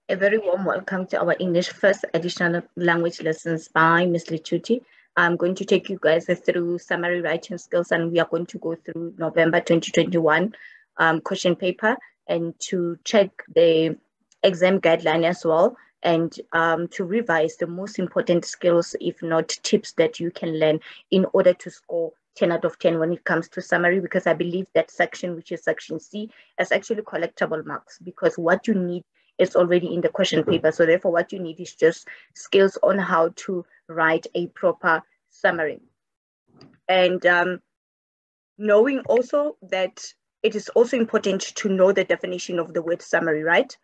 A very warm welcome to our English first additional language lessons by Ms. Lichuti. I'm going to take you guys through summary writing skills, and we are going to go through November 2021 question paper and to check the exam guideline as well, and to revise the most important skills, if not tips, that you can learn in order to score 10 out of 10 when it comes to summary, because I believe that section, which is section C, is actually collectible marks, because what you need is already in the question paper. So therefore, what you need is just skills on how to write a proper summary. And knowing also that it is also important to know the definition of the word summary, right?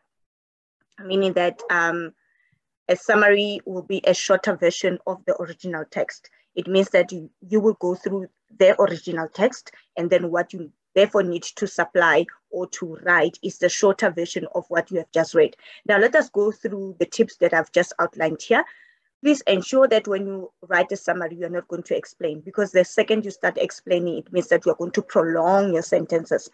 Meaning that a summary will be a shorter version of the original text. It means that you will go through the original text, and then what you therefore need to supply or to write is the shorter version of what you have just read. Now let us go through the tips that I've just outlined here. Please ensure that when you write a summary, you're not going to explain, because the second you start explaining, it means that you're going to prolong your sentences.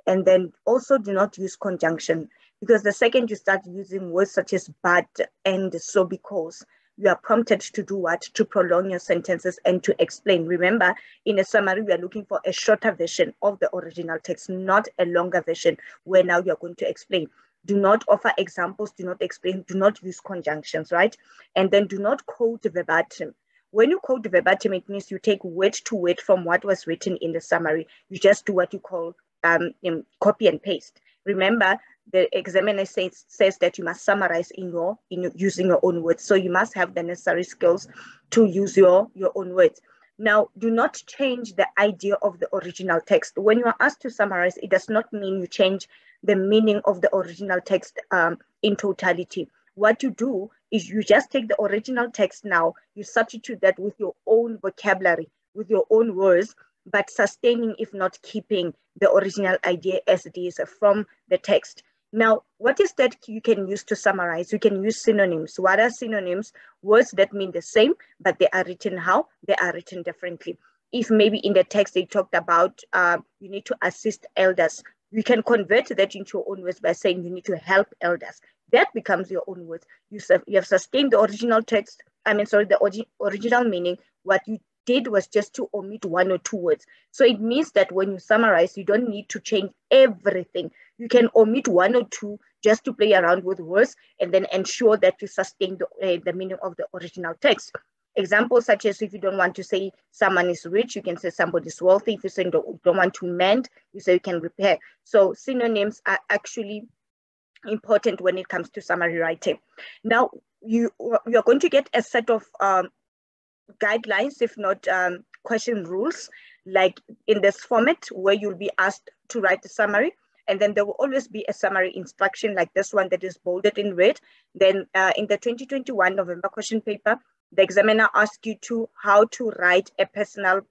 And then also do not use conjunction, because the second you start using words such as but, and, so, because, you are prompted to do what? To prolong your sentences and to explain. Remember, in a summary, we are looking for a shorter version of the original text, not a longer version where now you're going to explain. Do not offer examples, do not explain, do not use conjunctions, right? And then do not quote verbatim. When you quote verbatim, it means you take word to word from what was written in the summary. You just do what you call copy and paste. Remember, the examiner says that you must summarize in using your own words. So you must have the necessary skills to use your own words. Now, do not change the idea of the original text. When you are asked to summarize, it does not mean you change the meaning of the original text in totality. What you do is you just take the original text now, you substitute that with your own vocabulary, with your own words, but sustaining, if not keeping, the original idea as it is from the text. Now, what is that you can use to summarize? You can use synonyms. What are synonyms? Words that mean the same, but they are written how? They are written differently. If maybe in the text they talked about you need to assist elders, you can convert that into your own words by saying you need to help elders. That becomes your own words. You have sustained the original text, the original meaning. What you did was just to omit one or two words. So it means that when you summarize, you don't need to change everything. You can omit one or two just to play around with words and then ensure that you sustain the meaning of the original text. Examples such as, if you don't want to say someone is rich, you can say somebody is wealthy. If you say you don't want to mend, you say you can repair. So synonyms are actually important when it comes to summary writing. Now, you're going to get a set of guidelines, if not question rules, like in this format where you'll be asked to write the summary. And then there will always be a summary instruction like this one that is bolded in red. Then in the 2021 November question paper, the examiner asks you how to write a professional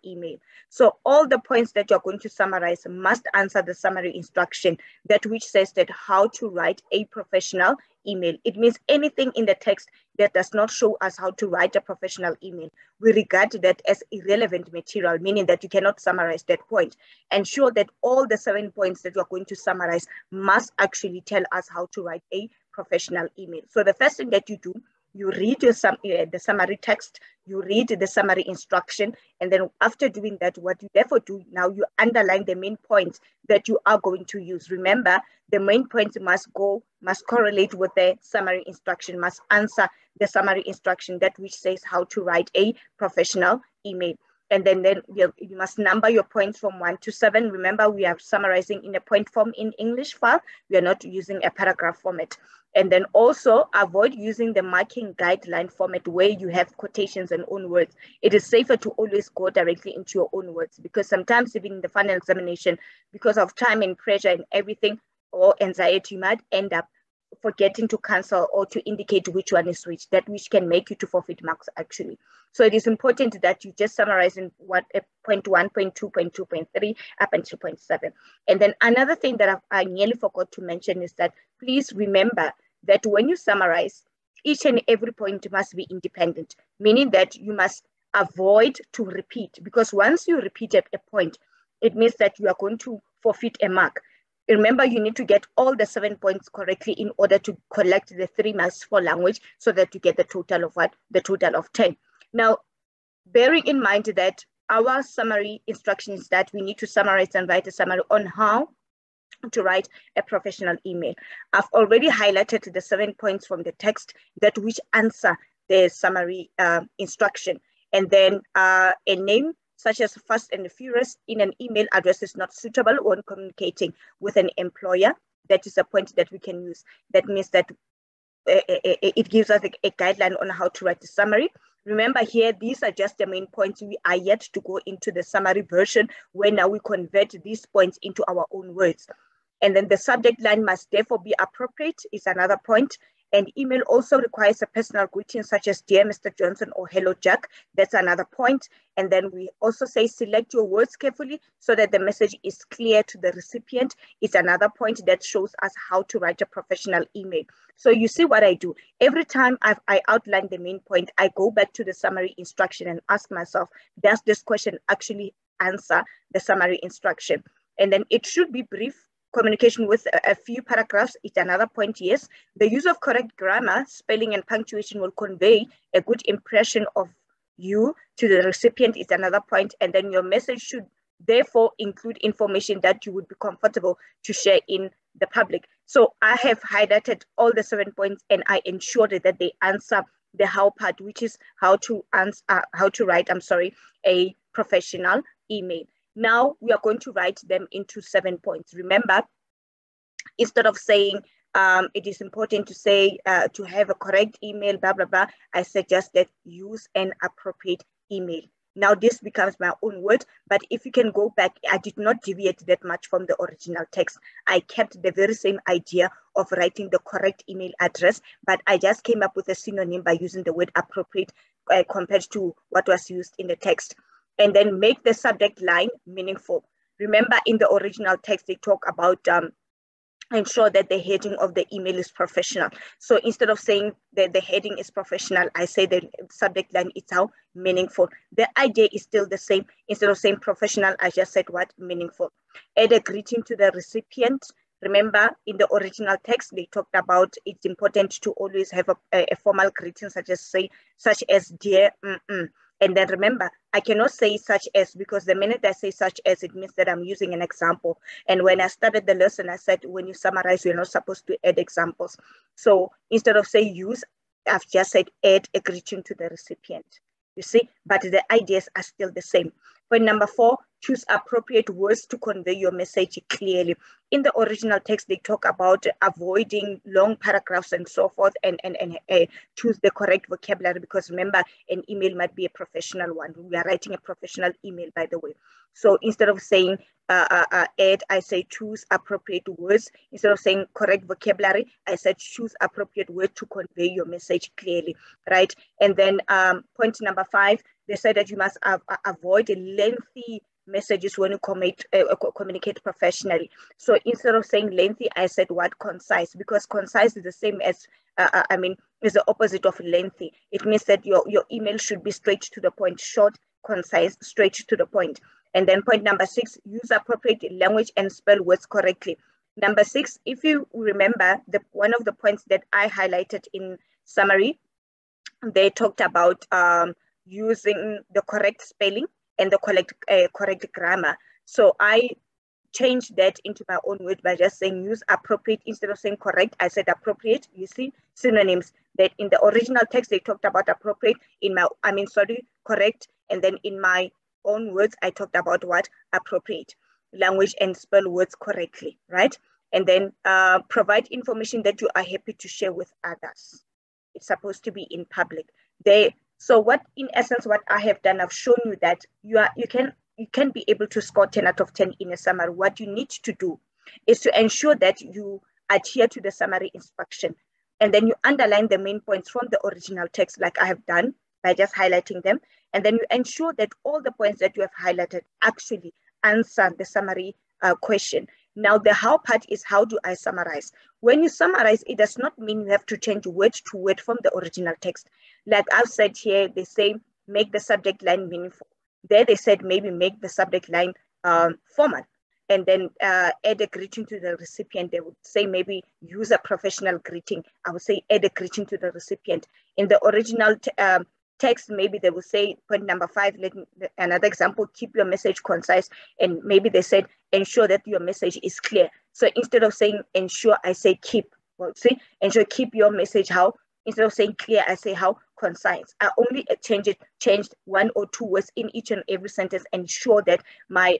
email. So all the points that you're going to summarize must answer the summary instruction, that which says that how to write a professional email. It means anything in the text that does not show us how to write a professional email, we regard that as irrelevant material, meaning that you cannot summarize that point. Ensure that all the 7 points that you're going to summarize must actually tell us how to write a professional email. So the first thing that you do, you read the summary text, you read the summary instruction, and then after doing that, what you therefore do now, you underline the main points that you are going to use. Remember, the main points must correlate with the summary instruction, must answer the summary instruction, that which says how to write a professional email. And then you must number your points from 1 to 7. Remember, we are summarizing in a point form in English file. We are not using a paragraph format. And then also avoid using the marking guideline format where you have quotations and own words. It is safer to always go directly into your own words, because sometimes even in the final examination, because of time and pressure and everything, or anxiety, you might end up forgetting to cancel or to indicate which one is which, that which can make you to forfeit marks actually. So it is important that you just summarize in point 1, point 2, point 2, point 3, up until point 7. And then another thing that I nearly forgot to mention is that please remember that when you summarize, each and every point must be independent, meaning that you must avoid to repeat, because once you repeat a point, it means that you are going to forfeit a mark. Remember, you need to get all the 7 points correctly in order to collect the 3 marks for language so that you get the total of what? The total of 10. Now, bearing in mind that our summary instructions that we need to summarize and write a summary on how to write a professional email. I've already highlighted the 7 points from the text that which answer the summary instruction. And then a name such as Fast and Furious in an email address is not suitable when communicating with an employer. That is a point that we can use. That means that it gives us a guideline on how to write the summary. Remember here, these are just the main points. We are yet to go into the summary version where now we convert these points into our own words. And then the subject line must therefore be appropriate is another point. And email also requires a personal greeting such as Dear Mr. Johnson or Hello Jack. That's another point. And then we also say select your words carefully so that the message is clear to the recipient. It's another point that shows us how to write a professional email. So you see what I do. Every time I outline the main point, I go back to the summary instruction and ask myself, does this question actually answer the summary instruction? And then it should be brief. Communication with a few paragraphs is another point, yes. The use of correct grammar, spelling, and punctuation will convey a good impression of you to the recipient is another point. And then your message should therefore include information that you would be comfortable to share in the public. So I have highlighted all the 7 points and I ensured that they answer the how part, which is how to write a professional email. Now we are going to write them into 7 points. Remember, instead of saying it is important to say to have a correct email, blah, blah, blah, I suggest that use an appropriate email. Now this becomes my own word, but if you can go back, I did not deviate that much from the original text. I kept the very same idea of writing the correct email address, but I just came up with a synonym by using the word appropriate compared to what was used in the text. And then make the subject line meaningful. Remember, in the original text, they talk about ensure that the heading of the email is professional. So instead of saying that the heading is professional, I say the subject line is how meaningful. The idea is still the same. Instead of saying professional, I just said what? Meaningful. Add a greeting to the recipient. Remember, in the original text, they talked about it's important to always have a formal greeting, such as dear. And then remember, I cannot say such as, because the minute I say such as, it means that I'm using an example. And when I started the lesson, I said, when you summarize, you're not supposed to add examples. So instead of saying use, I've just said add a greeting to the recipient. You see, but the ideas are still the same. Point number 4, choose appropriate words to convey your message clearly. In the original text, they talk about avoiding long paragraphs and so forth, and choose the correct vocabulary, because remember, an email might be a professional one. We are writing a professional email, by the way. So instead of saying add, I say choose appropriate words. Instead of saying correct vocabulary, I said choose appropriate words to convey your message clearly, right? And then point number 5, they said that you must avoid lengthy messages when you communicate professionally. So instead of saying lengthy, I said what? Concise, because concise is the same as, is the opposite of lengthy. It means that your email should be straight to the point, short, concise, straight to the point. And then point number 6, use appropriate language and spell words correctly. Number 6, if you remember, one of the points that I highlighted in summary, they talked about using the correct spelling and the correct grammar. So I changed that into my own word by just saying use appropriate. Instead of saying correct, I said appropriate. You see, synonyms that in the original text, they talked about appropriate. Correct. And then in my own words, I talked about what? Appropriate language and spell words correctly, right? And then provide information that you are happy to share with others. It's supposed to be in public. So what, in essence, what I have done, I've shown you that you can be able to score 10 out of 10 in a summary. What you need to do is to ensure that you adhere to the summary instruction, and then you underline the main points from the original text, like I have done by just highlighting them, and then you ensure that all the points that you have highlighted actually answer the summary question. Now, the how part is how do I summarize? When you summarize, it does not mean you have to change word to word from the original text. Like I've said here, they say make the subject line meaningful. There they said maybe make the subject line formal. and then add a greeting to the recipient. They would say maybe use a professional greeting. I would say add a greeting to the recipient. In the original text, maybe they will say point number 5, another example, keep your message concise. And maybe they said, ensure that your message is clear. So instead of saying ensure, I say keep. Well, see, ensure, keep your message how? Instead of saying clear, I say how? Concise. I only changed 1 or 2 words in each and every sentence, ensure that my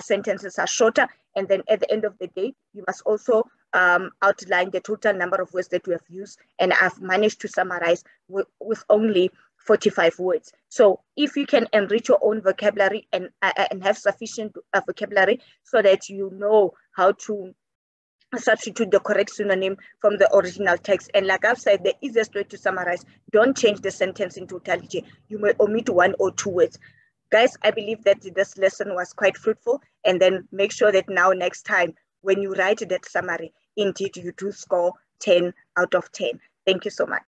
sentences are shorter. And then at the end of the day, you must also outline the total number of words that you have used. And I've managed to summarize with only 45 words. So if you can enrich your own vocabulary and have sufficient vocabulary so that you know how to substitute the correct synonym from the original text. And like I've said, the easiest way to summarize, don't change the sentence in totality. You may omit 1 or 2 words. Guys, I believe that this lesson was quite fruitful. And then make sure that now next time when you write that summary, indeed you do score 10 out of 10. Thank you so much.